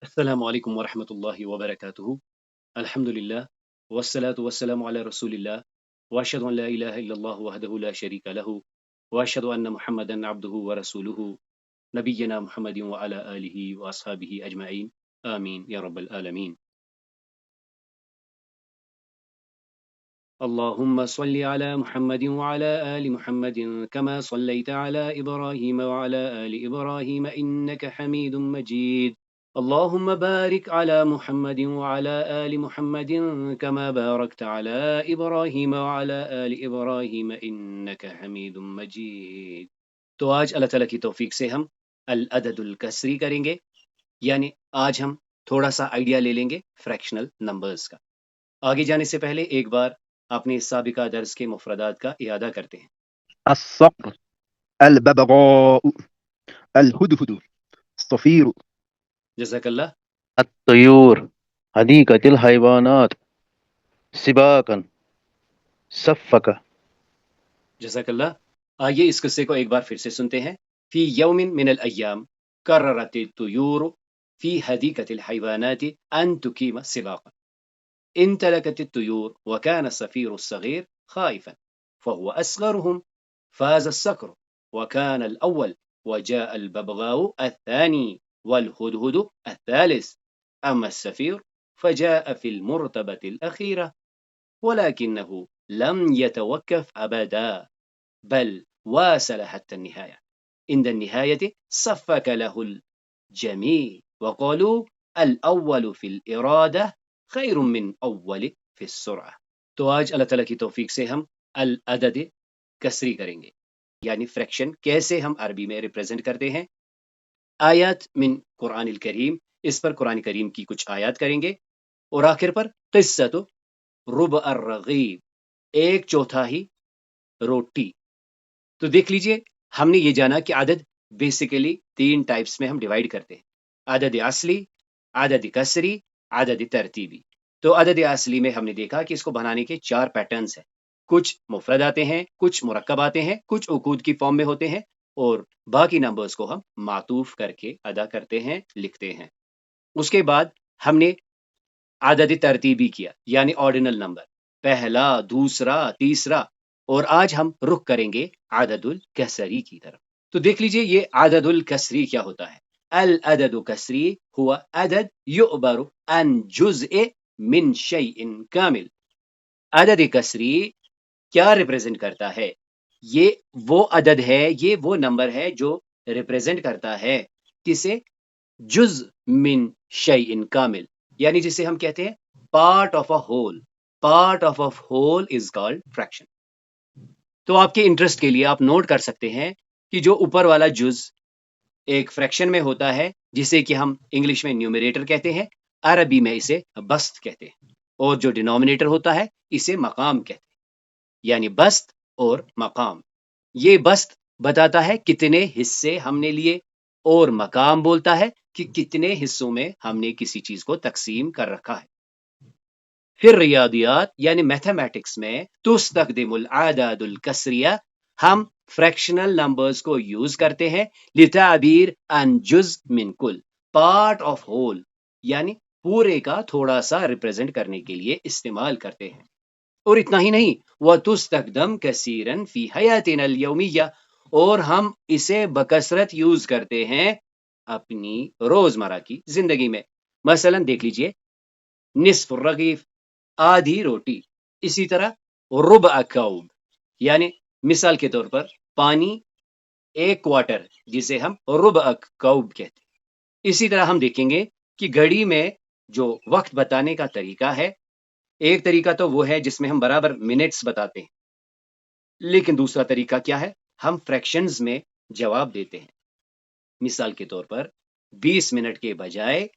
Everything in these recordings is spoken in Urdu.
السلام علیکم ورحمۃ اللہ وبرکاتہ۔ الحمد للہ والصلاة والسلام علی رسول اللہ واشهد ان لا الہ الا اللہ وحدہ لا شریک لہ واشهد ان محمدا عبدہ ورسولہ نبینا محمد وعلی آلہ واصحابہ اجمعین آمین یا رب العالمین۔ اللهم صل على محمد وعلى آل محمد كما صليت على إبراهيم وعلى آل إبراهيم إنك حميد مجيد اللهم بارك على محمد وعلى آل محمد كما باركت على إبراهيم وعلى آل إبراهيم إنك حميد مجيد۔ تو آج اللہ تعالیٰ کی توفیق سے ہم العدد الکسری کریں گے، یعنی آج ہم تھوڑا سا آئیڈیا لے لیں گے فریکشنل نمبرز کا۔ آگے جانے سے پہلے ایک بار اپنے سابقہ درس کے مفردات کا اعادہ کرتے ہیں۔ الصقر، الببغاء، الهدهد، الصفير، جزاک اللہ۔ الطيور، حديقة الحيوانات، سباقا، صفك، جزاک اللہ۔ آئیے اس قصے کو ایک بار پھر سے سنتے ہیں۔ فی یوم من الایام قررت الطیور فی حدیقة الحیوانات ان تقیم سباقا انطلقت الطيور وكان الصفير الصغير خائفا فهو أصغرهم فاز الصقر وكان الأول وجاء الببغاء الثاني والهدهد الثالث أما الصفير فجاء في المرتبة الأخيرة ولكنه لم يتوقف أبدا بل واصل حتى النهاية عند النهاية صفق له الجميع وقالوا الأول في الإرادة خیر من اول فی السرعہ۔ تو آج اللہ تعالیٰ کی توفیق سے ہم العدد کسری کریں گے، یعنی فریکشن کیسے ہم عربی میں ریپرزینٹ کرتے ہیں۔ آیات من قرآن الکریم، اس پر قرآن کریم کی کچھ آیات کریں گے، اور آخر پر قصۃ ربع الرغیب، ایک چوتھائی روٹی۔ تو دیکھ لیجئے، ہم نے یہ جانا کہ عدد بیسیکلی 3 ٹائپس میں ہم ڈیوائیڈ کرتے ہیں: عدد اصلی، عدد کسری، عدد ترتیبی۔ تو عدد اصلی میں ہم نے دیکھا کہ اس کو بنانے کے 4 پیٹرنز ہیں، کچھ مفرد آتے ہیں، کچھ مرکب آتے ہیں، کچھ عقود کی فارم میں ہوتے ہیں، اور باقی نمبرز کو ہم معطوف کر کے ادا کرتے ہیں، لکھتے ہیں۔ اس کے بعد ہم نے عدد ترتیبی کیا، یعنی آرڈینل نمبر، پہلا، دوسرا، تیسرا، اور آج ہم رخ کریں گے عدد الکسری کی طرف۔ تو دیکھ لیجئے یہ عدد الکسری کیا ہوتا ہے۔ العدد کسری ہوا عدد یعبر عن جزء من شیء کامل۔ عدد کسری کیا ریپرزینٹ کرتا ہے؟ یہ وہ عدد ہے، یہ وہ نمبر ہے جو ریپرزینٹ کرتا ہے کسے؟ جز من شیء کامل، یعنی جسے ہم کہتے ہیں part of a whole. Part of a whole is called friction. تو آپ کے انٹرسٹ کے لیے آپ نوٹ کر سکتے ہیں کہ جو اوپر والا جز ایک فریکشن میں ہوتا ہے، جسے کہ ہم انگلش میں نیومریٹر کہتے ہیں، عربی میں اسے بسط کہتے ہیں، اور جو ڈینومینیٹر ہوتا ہے اسے مقام کہتے ہیں، یعنی بسط اور مقام۔ یہ بسط بتاتا ہے کتنے حصے ہم نے لیے، اور مقام بولتا ہے کہ کتنے حصوں میں ہم نے کسی چیز کو تقسیم کر رکھا ہے۔ پھر ریاضیات یعنی میتھمیٹکس میں تستخدم الاعداد الکسریہ، ہم فریکشنل نمبرز کو یوز کرتے ہیں لتعبیر عن جزء من کل، پارٹ آف ہول، یعنی پورے کا تھوڑا سا ریپرزینٹ کرنے کے لیے استعمال کرتے ہیں۔ اور اتنا ہی نہیں، وَتُسْتَخْدَمْ كَثِيرًا فِي حَيَاتِنَا الْيَوْمِيَّةِ، اور ہم اسے بکثرت یوز کرتے ہیں اپنی روزمرہ کی زندگی میں۔ مثلا دیکھ لیجئے، نصف الرغیف، آدھی روٹی، اسی طرح ربع کوب، یعنی مثال کے طور پر پانی 1 کوارٹر، جسے ہم ربع کوب کہتے ہیں۔ اسی طرح ہم دیکھیں گے کہ گھڑی میں جو وقت بتانے کا طریقہ ہے، ایک طریقہ تو وہ ہے جس میں ہم برابر منٹس بتاتے ہیں، لیکن دوسرا طریقہ کیا ہے؟ ہم فریکشنز میں جواب دیتے ہیں۔ مثال کے طور پر 20 منٹ کے بجائے،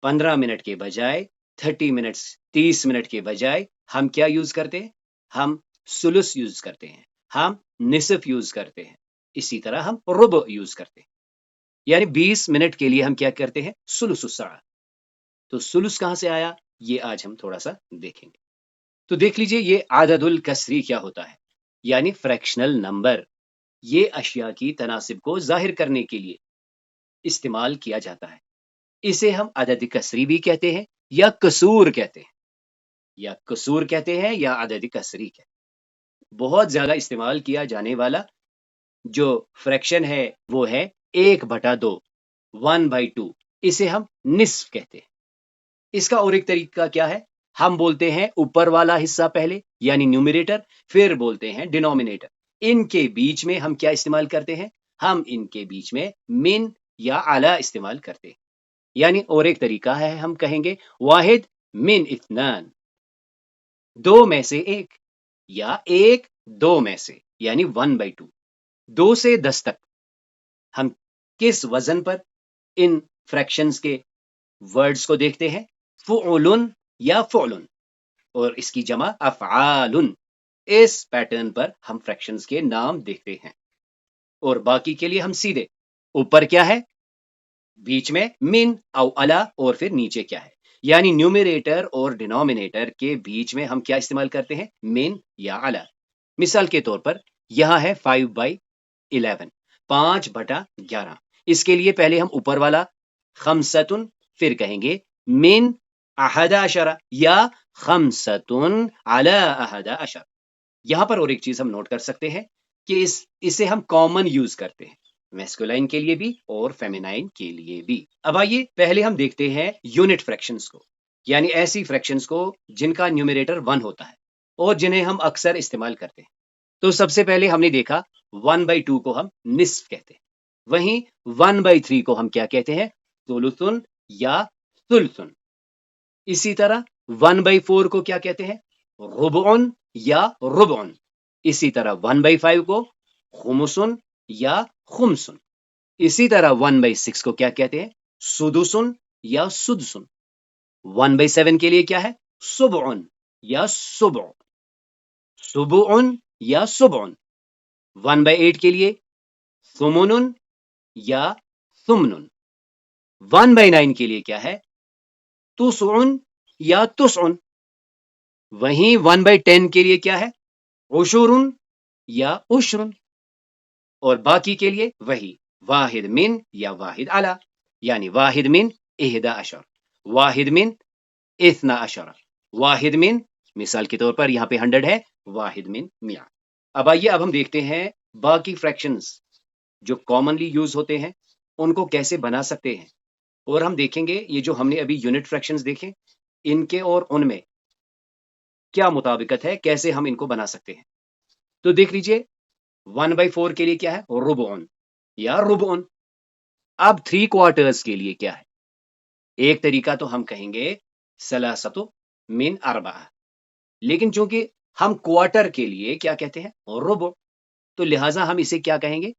15 منٹ کے بجائے، 30 منٹ کے بجائے ہم کیا یوز کرتے ہیں؟ ہم ثلث یوز کرتے ہیں، ہم نصف یوز کرتے ہیں، اسی طرح ہم ربع یوز کرتے ہیں۔ یعنی 20 منٹ کے لیے ہم کیا کرتے ہیں؟ ثلث الساعہ۔ تو ثلث کہاں سے آیا؟ یہ آج ہم تھوڑا سا دیکھیں گے۔ تو دیکھ لیجئے یہ عدد الکسری کیا ہوتا ہے، یعنی فریکشنل نمبر۔ یہ اشیاء کی تناسب کو ظاہر کرنے کے لیے استعمال کیا جاتا ہے۔ اسے ہم عدد کسری بھی کہتے ہیں یا کسور کہتے ہیں، یا کسور کہتے ہیں یا عدد کسری کہتے ہیں۔ بہت زیادہ استعمال کیا جانے والا جو فریکشن ہے وہ ہے 1/2، 1/2، اسے ہم نصف کہتے ہیں۔ اس کا اور ایک طریقہ کیا ہے، ہم بولتے ہیں اوپر والا حصہ پہلے یعنی نیومریٹر، پھر بولتے ہیں ڈینومینیٹر۔ ان کے بیچ میں ہم کیا استعمال کرتے ہیں، ہم ان کے بیچ میں من یا اعلی استعمال کرتے ہیں۔ یعنی اور ایک طریقہ ہے، ہم کہیں گے واحد من اثنان، دو میں سے ایک، یا ایک دو میں سے، یعنی 1/2۔ 2 سے 10 تک ہم کس وزن پر ان فریکشنز کے ورڈز کو دیکھتے ہیں، فعل یا فعلن، اور اس کی جمع افعال۔ اس پیٹرن پر ہم فریکشنز کے نام دیکھتے ہیں، اور باقی کے لیے ہم سیدھے اوپر کیا ہے، بیچ میں من او الا، اور پھر نیچے کیا ہے، یعنی نیومریٹر اور ڈینومینیٹر کے بیچ میں ہم کیا استعمال کرتے ہیں، من یا الا۔ مثال کے طور پر یہاں ہے 5/11، 5/11۔ اس کے لیے پہلے ہم اوپر والا خمستن، پھر کہیں گے من 11 یا خمستن علی 11۔ یہاں پر اور ایک چیز ہم نوٹ کر سکتے ہیں کہ اسے ہم کامن یوز کرتے ہیں، میسکولائن کے لیے بھی اور فیمینائن کے لیے بھی۔ اب آئیے پہلے ہم دیکھتے ہیں یونٹ فریکشنز کو، یعنی ایسی فریکشنز کو جن کا نیومریٹر 1 ہوتا ہے اور جنہیں ہم اکثر استعمال کرتے ہیں۔ تو سب سے پہلے ہم نے دیکھا 1/2 کو ہم نصف کہتے ہیں، وہیں 1/3 کو ہم کیا کہتے ہیں، ثلثن یا ثلثن۔ اسی طرح 1/4 کو کیا کہتے ہیں، ربعن یا ربعن۔ اسی طرح 1/5 کو خمسن یا خمسن۔ اسی طرح 1/6 کو کیا کہتے ہیں، سدسن یا سدسن۔ 1/7 کے لیے کیا ہے، سبعن یا سبع، سبعن یا سبعن۔ 1/8 کے لیے ثمنن یا ثمنن۔ 1/9 کے لیے کیا ہے، تسعن یا تسعن۔ وہیں 1/10 کے لیے کیا ہے، عشرن یا عشرن۔ اور باقی کے لیے وہی واحد من یا واحد اعلی، یعنی واحد من 11، واحد من 12، واحد من، مثال کے طور پر یہاں پہ 100 ہے، واحد من 100۔ اب آئیے اب ہم دیکھتے ہیں باقی فریکشنز جو کامنلی یوز ہوتے ہیں ان کو کیسے بنا سکتے ہیں، اور ہم دیکھیں گے یہ جو ہم نے ابھی یونٹ فریکشنز دیکھیں ان کے اور ان میں کیا مطابقت ہے، کیسے ہم ان کو بنا سکتے ہیں۔ تو دیکھ لیجئے 1/4 کے لیے کیا ہے، ربعن یا ربعن۔ اب 3/4 کے لیے کیا ہے، ایک طریقہ تو ہم کہیں گے ثلاثۃ من 4، لیکن چونکہ ہم کوارٹر کے لیے کیا کہتے ہیں، ربع، تو لہٰذا ہم اسے کیا کہیں گے،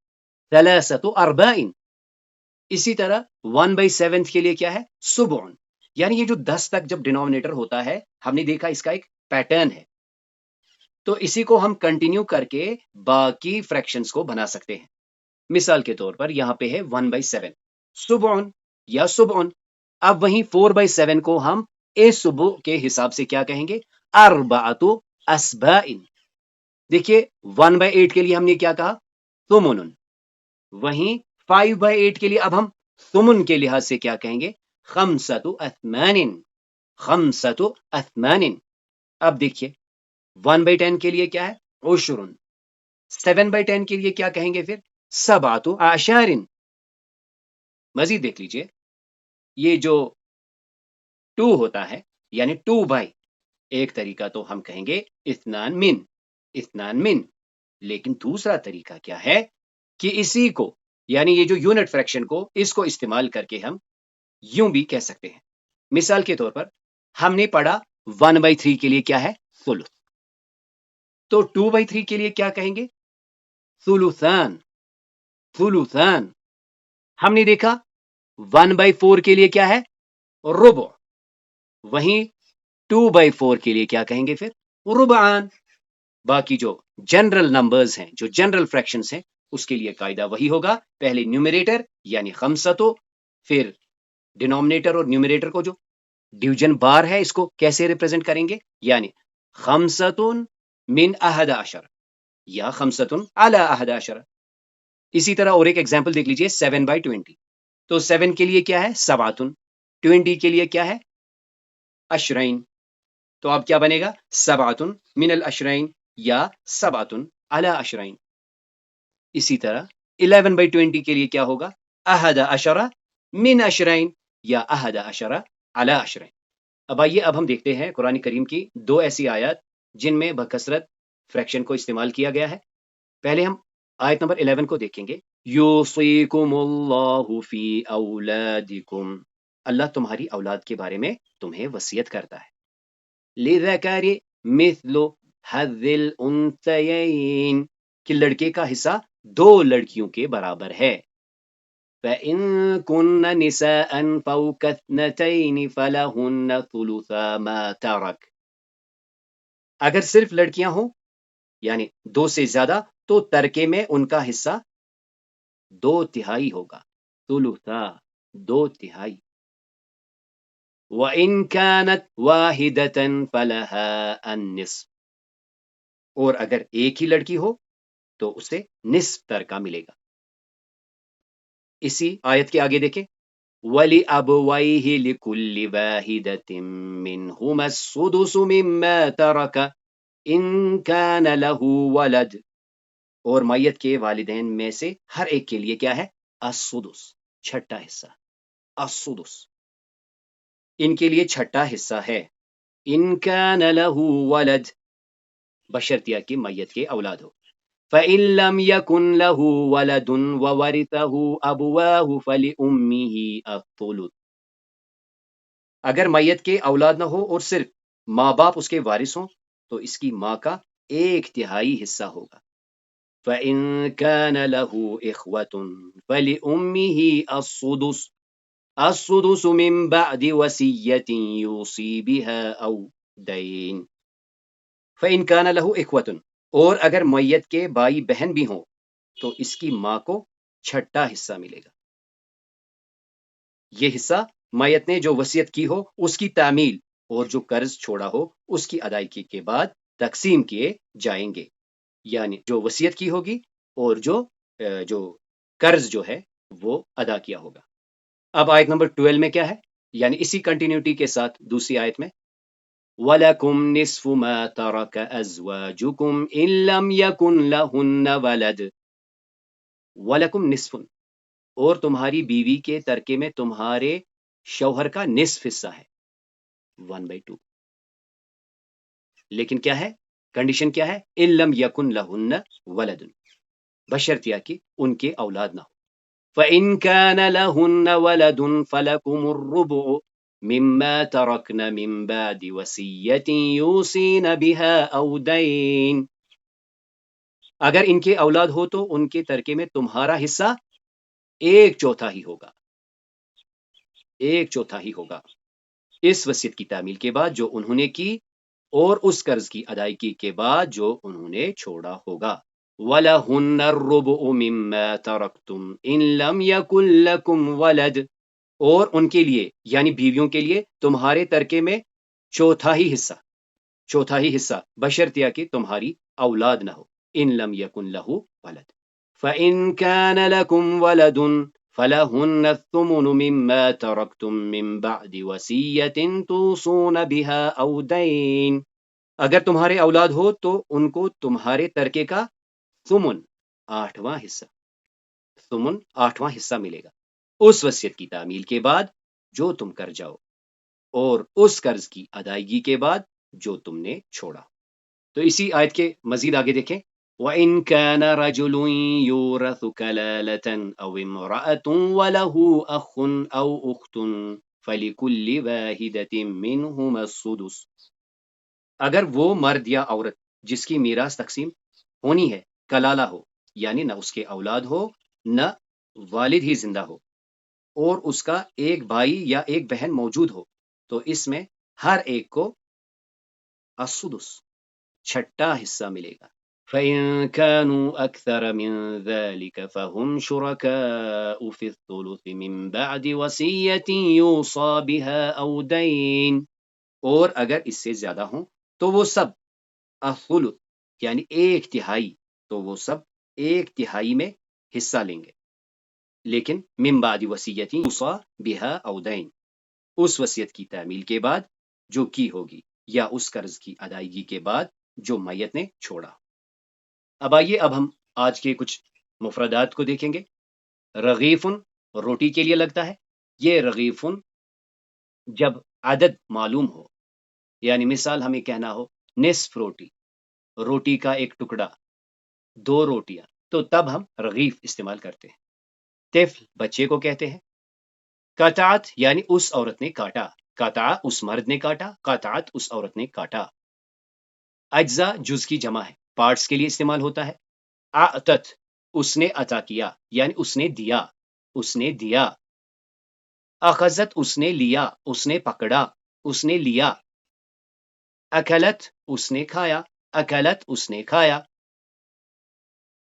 ثلاثۃ ارباع۔ اسی طرح 1/7 کے لیے کیا ہے، سبعن، یعنی یہ جو 10 تک جب ڈینومینیٹر ہوتا ہے ہم نے دیکھا اس کا ایک پیٹرن ہے، تو اسی کو ہم کنٹینیو کر کے باقی فریکشنز کو بنا سکتے ہیں۔ مثال کے طور پر یہاں پہ ہے 1/7، سبعن یا سبعن۔ اب وہیں 4/7 کو ہم سبع کے حساب سے کیا کہیں گے، اربعۃ اسباع۔ دیکھیے 1/8 کے لیے ہم نے کیا کہا، ثمن، وہیں 5/8 کے لیے اب ہم ثمن کے لحاظ سے کیا کہیں گے، خمسۃ اثمان، خمسۃ اثمان۔ اب دیکھیے 1/10 کے لیے کیا ہے، عشرن۔ 7/10 کے لیے کیا کہیں گے پھر، سبعۃ اعشار۔ مزید دیکھ لیجئے یہ جو 2 ہوتا ہے یعنی 2/، ایک طریقہ تو ہم کہیں گے اثنان من، اثنان من، لیکن دوسرا طریقہ کیا ہے کہ اسی کو یعنی یہ جو یونٹ فریکشن کو اس کو استعمال کر کے ہم یوں بھی کہہ سکتے ہیں۔ مثال کے طور پر ہم نے پڑھا 1/3 کے لیے کیا ہے، ثلث، تو 2/3 کے لیے کیا کہیں گے، ثلثان، ثلثان۔ ہم نے دیکھا 1/4 کے لیے کیا ہے، ربع، وہیں 2/4 کے لیے کیا کہیں گے پھر، ربعان۔ باقی جو جنرل نمبرز ہیں، جو جنرل فریکشنز ہیں، اس کے لیے قاعدہ وہی ہوگا، پہلے نیومریٹر یعنی خمسۃ، پھر ڈینومینیٹر اور نیومریٹر کو جو ڈویژن بار ہے اس کو کیسے ریپرزینٹ کریں گے، یعنی خمسۃ من 11 یا خمسۃ علی 11۔ اسی طرح اور ایک ایگزامپل دیکھ لیجئے 7/20، تو 7 کے لیے کیا ہے، سبعۃ، 20 کے لیے کیا ہے؟ اشرین. تو اب کیا بنے گا؟ سبعتن من الاشرین یا سبعتن علی اشرین. اسی طرح 11/20 کے لیے کیا ہوگا؟ احد عشرہ من اشرین یا احد عشرہ علی اشرین. اب آئیے اب ہم دیکھتے ہیں قرآن کریم کی دو ایسی آیات جن میں بکثرت فریکشن کو استعمال کیا گیا ہے. پہلے ہم آیت نمبر 11 کو دیکھیں گے. یوصیکم اللہ فی اولادکم، اللہ تمہاری اولاد کے بارے میں تمہیں وصیت کرتا ہے. للذکر مثل حظ الانثیین، کہ لڑکے کا حصہ دو لڑکیوں کے برابر ہے. فَإِن كُنَّ نِسَاءً فَوْقَ اثْنَتَيْنِ فَلَهُنَّ ثُلُثَا مَا تَرَكَ، اگر صرف لڑکیاں ہوں یعنی دو سے زیادہ تو ترکے میں ان کا حصہ 2/3 ہوگا. ثلثا 2/3. وَإِن كَانَتْ وَاحِدَةً فَلَهَا النِّصْفُ، اور اگر ایک ہی لڑکی ہو تو اسے نصف ترکہ ملے گا. اسی آیت کے آگے دیکھیں. وَلِأَبْوَيْهِ لِكُلِّ وَاحِدَةٍ مِّنْهُمَا السُّدُسُ مِمَّا تَرَكَ إِن كَانَ لَهُ وَلَدٌ، اور میت کے والدین میں سے ہر ایک کے لیے کیا ہے؟ السدس، چھٹا حصہ. السدس ان کے لیے چھٹا حصہ ہے. ان كان له ولد، بشرطیہ کہ میت کے اولاد ہو. فَإِن لَّمْ يَكُن لَّهُ وَلَدٌ وَوَرِثَهُ أَبُوَاهُ فَلِأُمِّهِ الثُّلُثُ، اگر میت کے اولاد نہ ہو اور صرف ماں باپ اس کے وارث ہوں تو اس کی ماں کا 1/3 حصہ ہوگا. فَإِن كَانَ لَهُ إِخْوَةٌ فَلِأُمِّهِ السُّدُسُ، السُّدُسُ مِن بَعْدِ وَصِيَّةٍ يُوصِي بِهَا أَوْ دَيْنٍ. فَإِن كَانَ لَهُ إِخْوَةٌ، اور اگر میت کے بھائی بہن بھی ہوں تو اس کی ماں کو چھٹا حصہ ملے گا. یہ حصہ میت نے جو وصیت کی ہو اس کی تعمیل اور جو قرض چھوڑا ہو اس کی ادائیگی کے بعد تقسیم کیے جائیں گے. یعنی جو وصیت کی ہوگی اور جو قرض جو ہے وہ ادا کیا ہوگا. اب آیت نمبر 12 میں کیا ہے؟ یعنی اسی کنٹینیوٹی کے ساتھ دوسری آیت میں وَلَكُمْ نِصْفُ مَا تَرَكَ أَزْوَاجُكُمْ إِن لَّمْ يَكُن لَّهُنَّ وَلَدٌ. وَلَكُمْ نِصْفٌ، اور تمہاری بیوی کے ترکے میں تمہارے شوہر کا نصف حصہ ہے 1/2. لیکن کیا ہے؟ کنڈیشن کیا ہے؟ إِن لَّمْ يَكُن لَّهُنَّ وَلَدٌ، بشرطیہ کہ ان کے اولاد نہ ہو. فَإِن كَانَ لَهُنَّ وَلَدٌ فَلَكُمُ الرُّبُعُ مِمَّا تَرَكْنَ مِن بَعْدِ وَصِيَّةٍ يُوصِينَ بِهَا أَوْ دَيْنٍ، اگر ان کے اولاد ہو تو ان کے ترکے میں تمہارا حصہ 1/4 ہوگا. 1/4 ہوگا اس وصیت کی تعمیل کے بعد جو انہوں نے کی اور اس قرض کی ادائیگی کے بعد جو انہوں نے چھوڑا ہوگا. وَلَهُنَّ الرُّبُعُ مِمَّا تَرَكْتُمْ إِن لَّمْ يَكُن لَّكُمْ وَلَدٌ، اور ان کے لیے یعنی بیویوں کے لیے تمہارے ترکے میں چوتھائی حصہ بشرطیہ کہ تمہاری اولاد نہ ہو. ان لم یکن لہ ولد. فَإِن كَانَ لَكُمْ وَلَدٌ فَلَهُنَّ الثُّمُنُ مِمَّا تَرَكْتُم مِّن بَعْدِ وَصِيَّةٍ تُوصُونَ بِهَا أَوْ دَيْنٍ، اگر تمہارے اولاد ہو تو ان کو تمہارے ترکے کا ثمن 8واں حصہ ملے گا اس وصیت کی تعمیل کے بعد جو تم کر جاؤ اور اس قرض کی ادائیگی کے بعد جو تم نے چھوڑا. تو اسی آیت کے مزید آگے دیکھیں. وَإِن كَانَ رَجُلٌ يُورَثُ كَلَالَةً أَوْ امْرَأَةٌ وَلَهُ أَخٌ أَوْ أُخْتٌ فَلِكُلِّ وَاحِدَةٍ مِّنْهُمَا السُّدُسُ، اگر وہ مرد یا عورت جس کی میراث تقسیم ہونی ہے کلالہ ہو یعنی نہ اس کے اولاد ہو نہ والد ہی زندہ ہو اور اس کا ایک بھائی یا ایک بہن موجود ہو تو اس میں ہر ایک کو السدس چھٹا حصہ ملے گا. فَإِن كَانُوا أَكْثَرَ مِن ذَلِكَ فَهُمْ شُرَكَاءُ فِي الثُّلُثِ مِن بَعْدِ وَصِيَّةٍ يُوصَى بِهَا أَوْ دَيْنٍ، اور اگر اس سے زیادہ ہوں تو وہ سب الثلث یعنی 1/3 تو وہ سب 1/3 میں حصہ لیں گے. لیکن من بعد وصیۃ یوصی بها او دین، اس وصیت کی تعمیل کے بعد جو کی ہوگی یا اس قرض کی ادائیگی کے بعد جو میت نے چھوڑا۔ اب آئیے اب ہم آج کے کچھ مفردات کو دیکھیں گے۔ رغیفن روٹی کے لیے لگتا ہے۔ یہ رغیفن جب عدد معلوم ہو، یعنی مثال ہمیں کہنا ہو نصف روٹی، روٹی کا ایک ٹکڑا، 2 روٹیاں، تو تب ہم رغیف استعمال کرتے ہیں۔ طفل بچے کو کہتے ہیں۔ قطعت یعنی اس عورت نے کاٹا، قطع اس مرد نے کاٹا، قطعت اس عورت نے کاٹا۔ اجزا جز کی جمع ہے، پارٹس کے لیے استعمال ہوتا ہے۔ اعطت اس نے عطا کیا یعنی اس نے دیا، اس نے دیا۔ اخذت اس نے لیا، اس نے پکڑا، اس نے لیا۔ اکلت اس نے کھایا، اکلت اس نے کھایا۔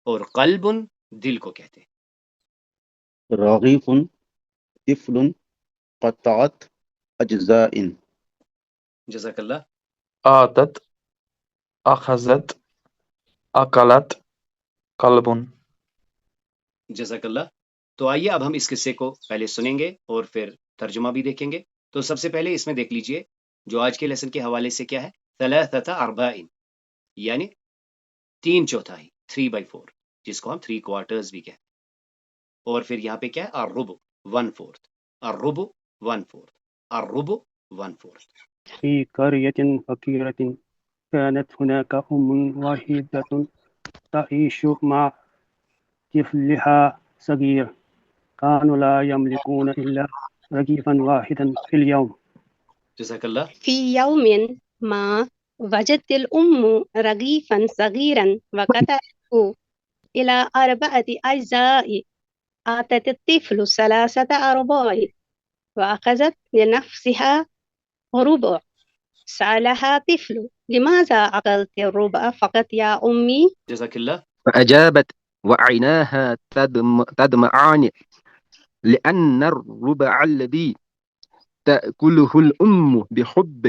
اور قلب دل کو کہتے ہیں۔ رغیف طفل قطعت اجزاء۔ جزاک اللہ۔ آتت، أخذت، أكلت، قلب۔ جزاک اللہ۔ تو آئیے اب ہم اس قصے کو پہلے سنیں گے اور پھر ترجمہ بھی دیکھیں گے۔ تو سب سے پہلے اس میں دیکھ لیجئے جو آج کے لیسن کے حوالے سے کیا ہے، ثلاثۃ ارباع یعنی 3/4، 3/4، جس کو ہم 3 کوارٹرز بھی کہتے ہیں۔ اور پھر یہاں پہ کیا ہے، الربع 1/4، الربع 1/4، الربع 1/4۔ في قرية فقيرة كانت هناك واحدة تعيش مع طفلها صغير كانوا لا يملكون إلا رغيفا واحدا في اليوم. جزاک اللہ۔ في يوم ما وجدت الأم رغيفا صغيرا وقطعته إلى 4 أجزاء. أعطت الطفل 3 أرباع وأخذت لنفسها ربع. سألها طفل لماذا أكلت الربع فقط يا أمي؟ جزاک اللہ۔ فأجابت وعيناها تدمعان لأن الربع الذي تأكله الأم بحب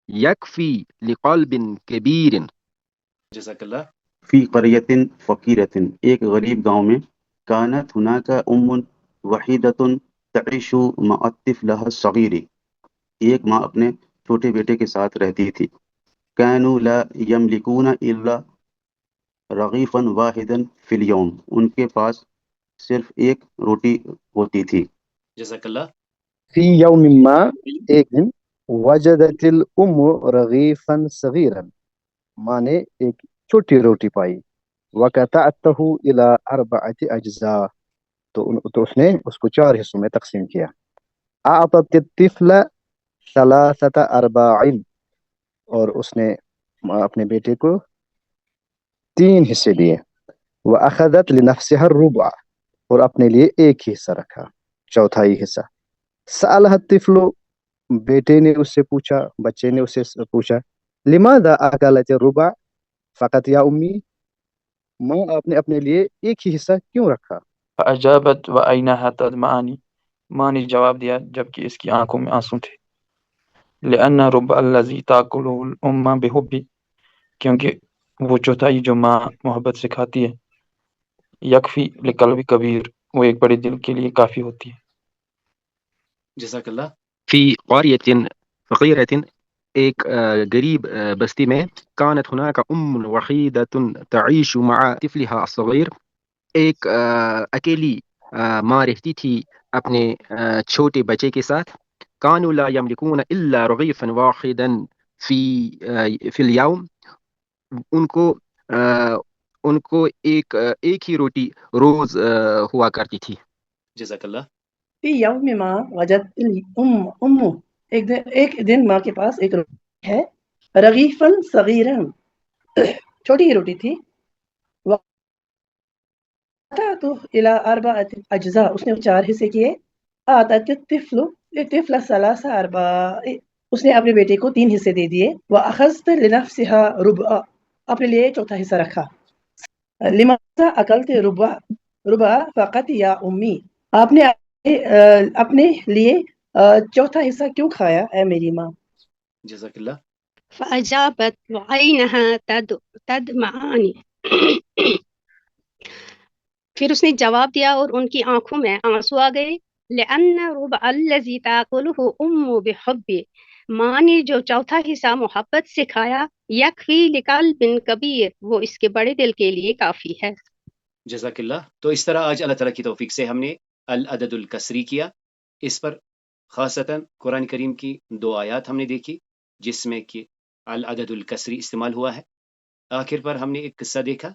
يكفي لقلب كبير۔ جزاک اللہ۔ فی قریۃ فقیرۃ، ایک غریب گاؤں میں، کانت ہناک ام وحیدۃ تعیش مع طفلها الصغیر، ایک ماں اپنے چھوٹے بیٹے کے ساتھ رہتی تھی۔ کانوا لا یملکون الا رغیفا واحدا فی الیوم، ان کے پاس صرف ایک روٹی ہوتی تھی۔ جزاک اللہ۔ في يوم ما ایک دن وجدت الام رغيفا صغيرا، ماں نے ایک چھوٹی روٹی پائی، وقطعته الى 4 اجزاء، تو اس نے اس کو 4 حصوں میں تقسیم کیا۔ اعطت الطفل 3 ارباع، اور اس نے اپنے بیٹے کو 3 حصے دیے۔ واخذت لنفسها الربع، اور اپنے لیے ایک ہی حصہ رکھا، چوتھائی حصہ۔ سألها الطفل، بیٹے نے اس سے پوچھا، بچے نے اس سے پوچھا، لماذا اکلت الربع فقط یا امی، ماں آپ نے اپنے لیے ایک ہی حصہ کیوں رکھا؟ فأجابت وعيناها تدمعان، ماں نے جواب دیا جبکہ اس کی آنکھوں میں آنسو تھے۔ لأن الربع الذي تأكله الأم بحب، کیونکہ وہ چوتھائی جو ماں محبت سے کھاتی ہے، یکفی لقلب کبیر، وہ ایک بڑے دل کے لیے کافی ہوتی ہے۔ جزاک اللہ۔ في قرية فقيرة، ایک غریب بستی میں، كانت هناك ام وحيدة تعيش مع طفلها الصغير، ایک اکیلی ماں رہتی تھی اپنے چھوٹے بچے کے ساتھ۔ كانوا لا يملكون الا رغيفا واحدا في اليوم، ان کو ایک ہی روٹی روز ہوا کرتی تھی۔ جزاک اللہ۔ فی یوم ما وجدت الام، ایک دن ماں کے پاس ایک روٹی ہے، رغیفن صغیرن، چھوٹی ہی روٹی تھی، وقطعته الى 4 اجزاء، اس نے 4 حصے کیے۔ اعطت الطفل 3 ارباع، اس نے اپنے بیٹے کو 3 حصے دے دیے۔ واخذت لنفسها ربع، اپنے لیے چوتھا حصہ رکھا۔ لماذا اکلت ربع فقط یا امی، آپ نے اپنے لیے چوتھا حصہ کیوں کھایا اے میری ماں؟ جزاک اللہ۔ فأجابت وعينها تدمعان، پھر اس نے جواب دیا اور ان کی آنکھوں میں آنسو آ گئے۔ لأن ربع الذي تأكله أم بحب، ماں نے جو چوتھا حصہ محبت سے کھایا، یکفی لقلب کبیر، وہ اس کے بڑے دل کے لیے کافی ہے۔ جزاک اللہ۔ تو اس طرح آج اللہ تعالیٰ کی توفیق سے ہم نے العدد الکسری کیا، اس پر خاصتاً قرآن کریم کی 2 آیات ہم نے دیکھی جس میں کہ العدد الکسری استعمال ہوا ہے۔ آخر پر ہم نے ایک قصہ دیکھا،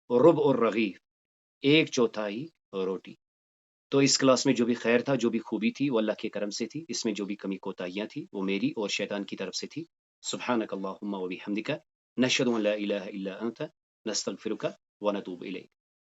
ربع الرغیف، 1/4 روٹی۔ تو اس کلاس میں جو بھی خیر تھا، جو بھی خوبی تھی، وہ اللہ کے کرم سے تھی، اس میں جو بھی کمی کوتاہیاں تھی وہ میری اور شیطان کی طرف سے تھی۔ سبحانک اللہم و بحمدک، نشہد ان لا الہ الا انت، نستغفرک ونتوب الیک۔